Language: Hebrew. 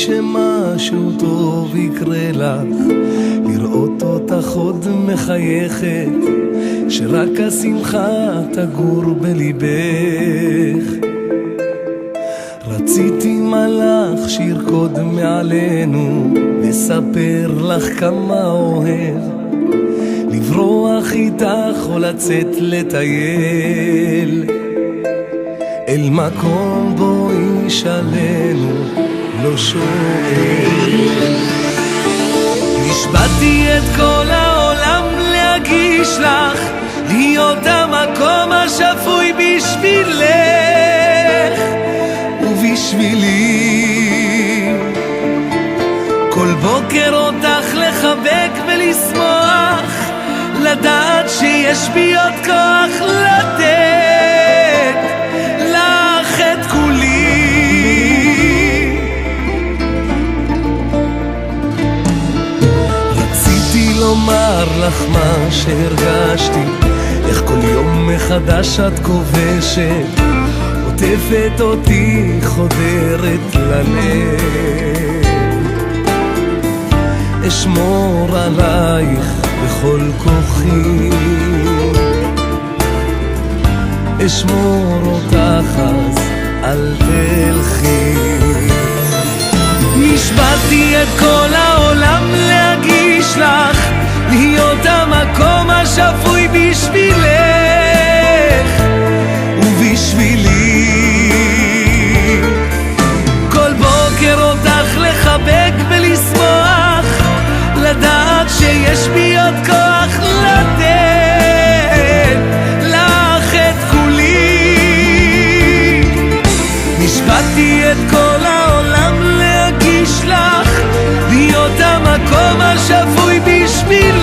שמשהו טוב יקרה לך, לראות אותך עוד מחייכת, שרק השמחה תגור בליבך. רציתי מלאך שירקוד מעלינו, לספר לך כמה אוהב, לברוח איתך או לצאת לטייל, אל מקום בו איש עלינו לא שואל. נשבעתי את כל העולם להגיש לך, להיות המקום השפוי בשבילך ובשבילי, כל בוקר אותך לחבק ולשמוח, לדעת שיש בי עוד כוח לתת לך את כולי. רציתי לומר לך מה שהרגשתי, איך כל יום מחדש את כובשת, עוטפת אותי, חודרת ללב. אשמור עלייך בכל כוחי, אשמור אותך אז אל תלכי. נשבעתי את כל העולם להגיש לך, להיות המקום השפוי בשבילך ובשבילי, כל בוקר אותך לחבק ולשמוח, לדעת שיש בי עוד כוח לתת לך את כולי. נשבעתי את כל העולם להגיש לך, להיות המקום השפוי בשבילי